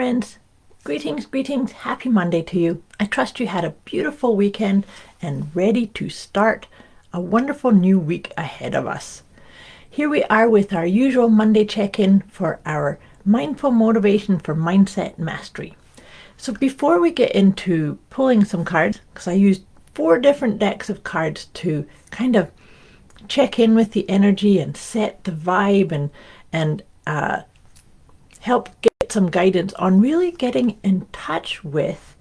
friends. Greetings, greetings. Happy Monday to you. I trust you had a beautiful weekend and ready to start a wonderful new week ahead of us. Here we are with our usual Monday check-in for our mindful motivation for mindset mastery. So before we get into pulling some cards, because I used 4 different decks of cards to kind of check in with the energy and set the vibe and help get some guidance on really getting in touch with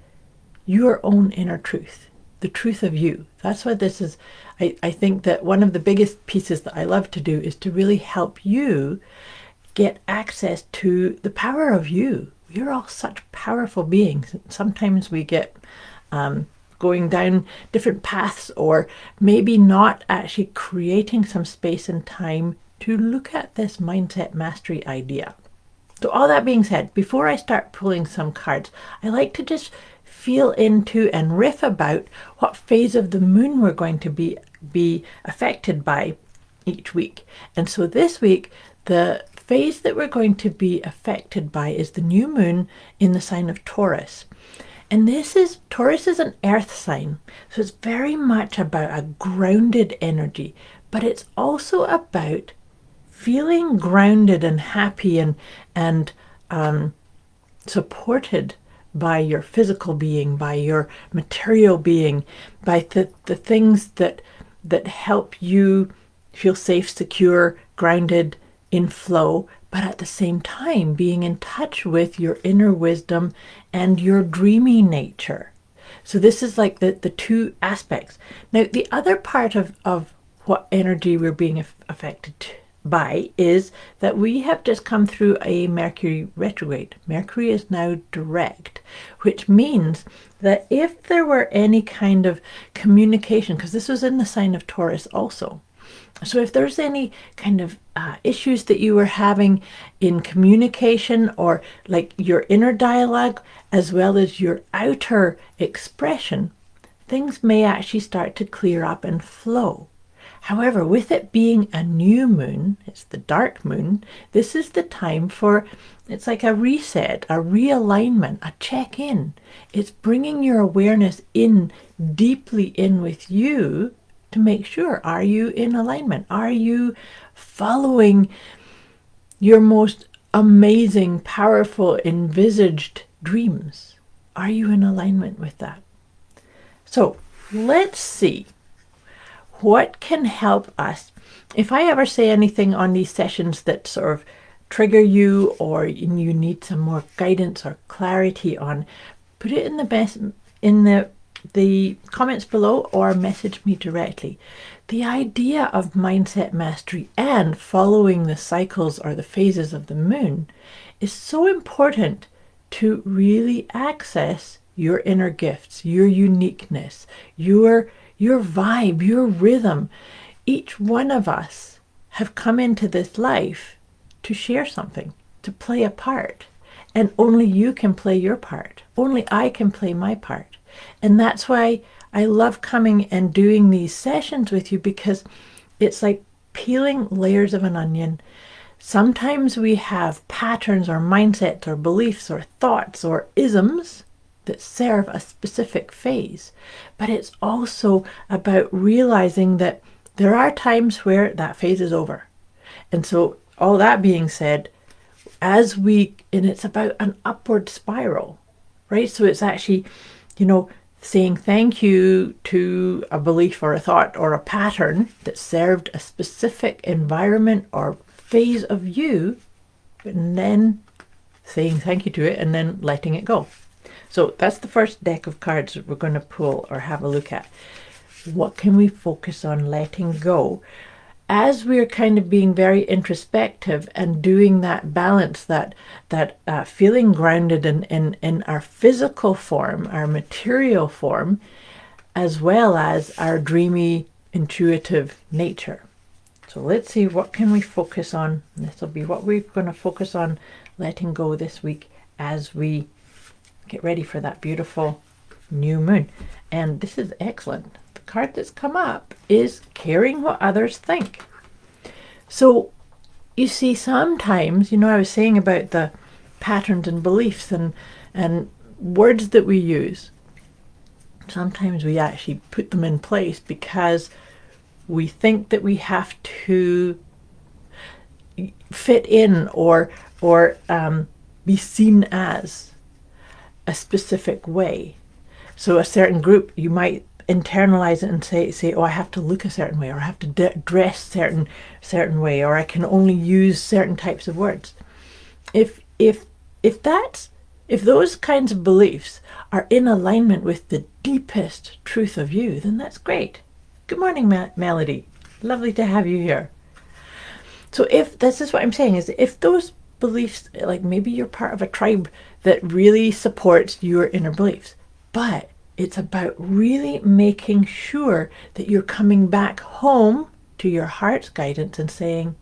your own inner truth, the truth of you. That's what this is. I think that one of the biggest pieces that I love to do is to really help you get access to the power of you. You're all such powerful beings. Sometimes we get going down different paths, or maybe not actually creating some space and time to look at this mindset mastery idea. So all that being said, before I start pulling some cards, I like to just feel into and riff about what phase of the moon we're going to be affected by each week. And so this week, the phase that we're going to be affected by is the new moon in the sign of Taurus. And Taurus is an earth sign, so it's very much about a grounded energy, but it's also about feeling grounded and happy and supported by your physical being, by your material being, by the things that help you feel safe, secure, grounded, in flow, but at the same time being in touch with your inner wisdom and your dreamy nature. So this is like the 2 aspects. Now, the other part of what energy we're being affected by is that we have just come through a Mercury retrograde. Mercury is now direct, which means that if there were any kind of communication, because this was in the sign of Taurus also, so if there's any kind of issues that you were having in communication, or like your inner dialogue as well as your outer expression, things may actually start to clear up and flow. However, with it being a new moon, it's the dark moon, this is the time for, it's like a reset, a realignment, a check-in. It's bringing your awareness in, deeply in with you, to make sure, are you in alignment? Are you following your most amazing, powerful, envisaged dreams? Are you in alignment with that? So let's see what can help us. If I ever say anything on these sessions that sort of trigger you, or you need some more guidance or clarity on, put it in the comments below, or message me directly. The idea of mindset mastery and following the cycles or the phases of the moon is so important to really access your inner gifts, your uniqueness, your vibe, your rhythm. Each one of us have come into this life to share something, to play a part, and only you can play your part. Only I can play my part. And that's why I love coming and doing these sessions with you, because it's like peeling layers of an onion. Sometimes we have patterns or mindsets or beliefs or thoughts or isms that serve a specific phase. But it's also about realizing that there are times where that phase is over. And so all that being said, and it's about an upward spiral, right? So it's actually, saying thank you to a belief or a thought or a pattern that served a specific environment or phase of you, and then saying thank you to it and then letting it go. So that's the first deck of cards that we're going to pull or have a look at. What can we focus on letting go as we're kind of being very introspective and doing that balance, that feeling grounded in our physical form, our material form, as well as our dreamy, intuitive nature. So let's see, what can we focus on? This will be what we're going to focus on letting go this week as we get ready for that beautiful new moon. And this is excellent. The card that's come up is caring what others think. So you see, sometimes, I was saying about patterns and beliefs and words that we use. Sometimes we actually put them in place because we think that we have to fit in or be seen as a specific way. So a certain group, you might internalize it and say, oh, I have to look a certain way, or I have to dress certain way, or I can only use certain types of words. If those kinds of beliefs are in alignment with the deepest truth of you, then that's great. Good morning, Melody. Lovely to have you here. So if this is what I'm saying, is if those beliefs, like maybe you're part of a tribe that really supports your inner beliefs, but it's about really making sure that you're coming back home to your heart's guidance and saying,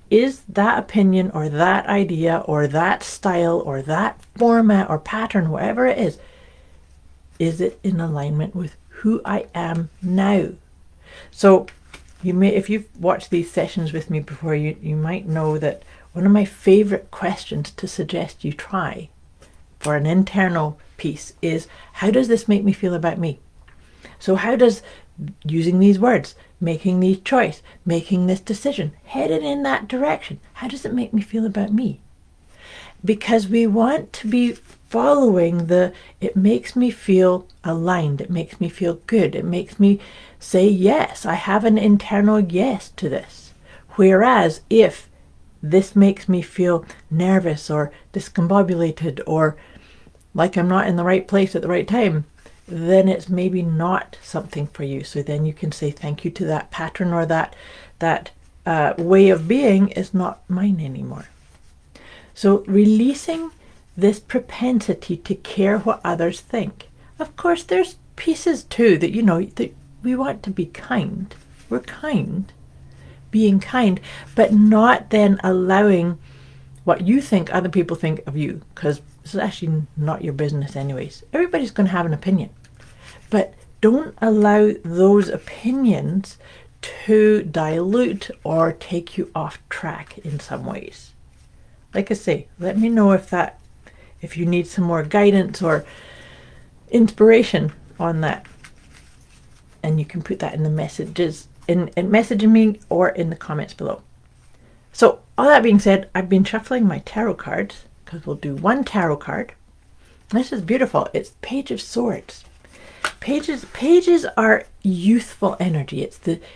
is that opinion or that idea or that style or that format or pattern, whatever it is it in alignment with who I am now? So you may, if you've watched these sessions with me before, you might know that one of my favorite questions to suggest you try for an internal piece is, how does this make me feel about me? So how does using these words, making these choice, making this decision, headed in that direction, how does it make me feel about me? Because we want to be following it makes me feel aligned, it makes me feel good, it makes me say yes, I have an internal yes to this. Whereas if this makes me feel nervous or discombobulated or like I'm not in the right place at the right time, then it's maybe not something for you. So then you can say thank you to that pattern, or that way of being is not mine anymore. So releasing this propensity to care what others think. Of course, there's pieces too that, that we want to be kind. We're kind, being kind, but not then allowing what you think other people think of you, because it's actually not your business anyways. Everybody's going to have an opinion, but don't allow those opinions to dilute or take you off track in some ways. Like I say, let me know if you need some more guidance or inspiration on that. And you can put that in the messages, in messaging me or in the comments below. So all that being said, I've been shuffling my tarot cards because we'll do one tarot card. This is beautiful. It's Page of Swords. Pages are youthful energy.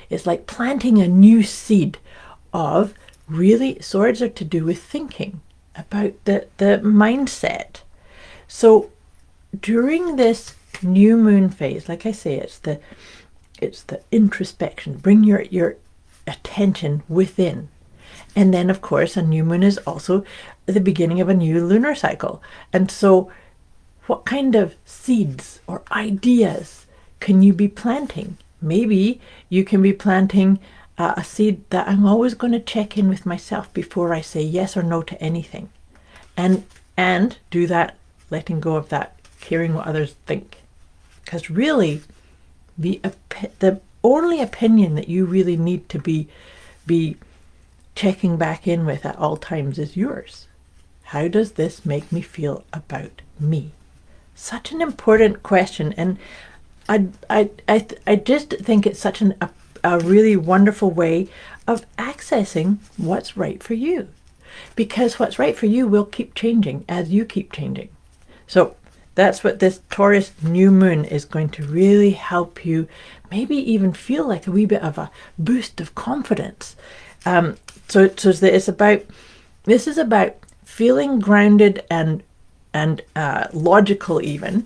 It's like planting a new seed of, really, swords are to do with thinking about the mindset. So during this new moon phase, like I say, it's the introspection. Bring your attention within. And then, of course, a new moon is also the beginning of a new lunar cycle. And so what kind of seeds or ideas can you be planting? Maybe you can be planting a seed that I'm always going to check in with myself before I say yes or no to anything. And do that, letting go of that, caring what others think. Because really, the only opinion that you really need to be checking back in with at all times is yours. How does this make me feel about me? Such an important question, and I just think it's such a really wonderful way of accessing what's right for you, because what's right for you will keep changing as you keep changing. So that's what this Taurus new moon is going to really help you, maybe even feel like a wee bit of a boost of confidence. So it's about, this is about feeling grounded and logical even,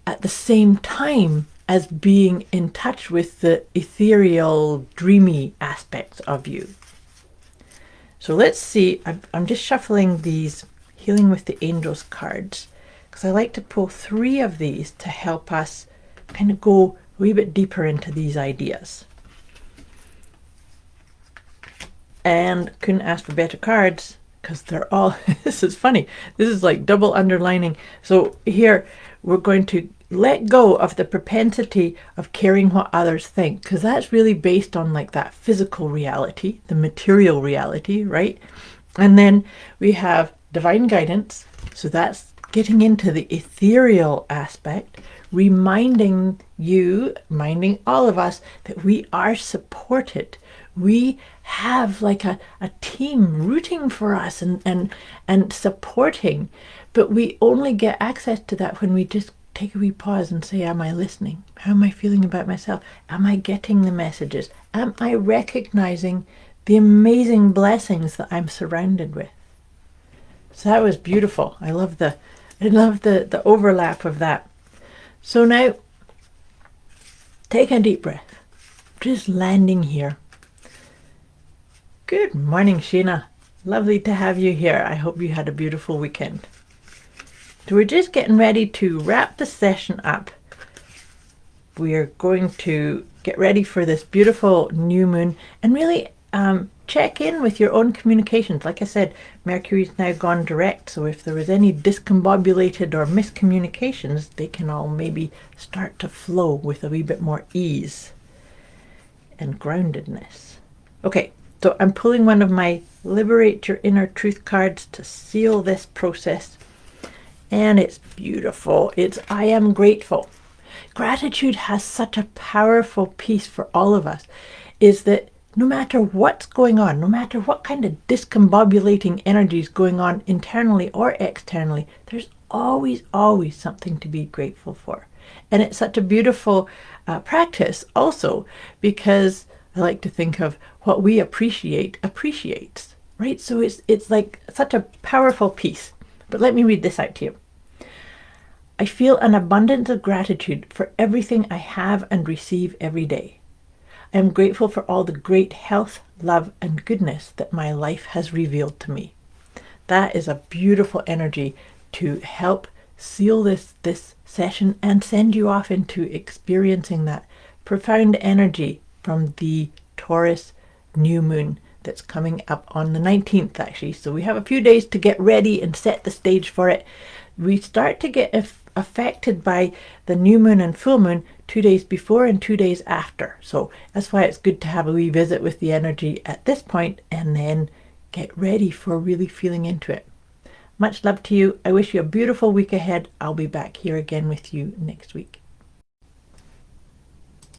at the same time as being in touch with the ethereal, dreamy aspects of you. So let's see, I'm just shuffling these Healing with the Angels cards, because I like to pull 3 of these to help us kind of go a wee bit deeper into these ideas. And couldn't ask for better cards, because they're all, this is funny, this is like double underlining. So here we're going to let go of the propensity of caring what others think, because that's really based on like that physical reality, the material reality, right? And then we have divine guidance. So that's getting into the ethereal aspect, reminding all of us that we are supported. We have like a team rooting for us and supporting, but we only get access to that when we just take a wee pause and say, am I listening? How am I feeling about myself? Am I getting the messages? Am I recognizing the amazing blessings that I'm surrounded with? So that was beautiful. I love the overlap of that. So now take a deep breath. Just landing here. Good morning, Sheena. Lovely to have you here. I hope you had a beautiful weekend. So we're just getting ready to wrap the session up. We're going to get ready for this beautiful new moon and really check in with your own communications. Like I said, Mercury's now gone direct, so if there was any discombobulated or miscommunications, they can all maybe start to flow with a wee bit more ease and groundedness. Okay, so I'm pulling one of my Liberate Your Inner Truth cards to seal this process. And it's beautiful. It's I am grateful. Gratitude has such a powerful piece for all of us, is that no matter what's going on, no matter what kind of discombobulating energy is going on internally or externally, there's always something to be grateful for. And it's such a beautiful practice also, because I like to think of what we appreciate appreciates, right? So it's like such a powerful piece. But let me read this out to you. I feel an abundance of gratitude for everything I have and receive every day. I am grateful for all the great health, love, and goodness that my life has revealed to me. That is a beautiful energy to help seal this session and send you off into experiencing that profound energy from the Taurus new moon that's coming up on the 19th, actually. So we have a few days to get ready and set the stage for it. We start to get affected by the new moon and full moon 2 days before and 2 days after. So that's why it's good to have a wee visit with the energy at this point and then get ready for really feeling into it. Much love to you. I wish you a beautiful week ahead. I'll be back here again with you next week.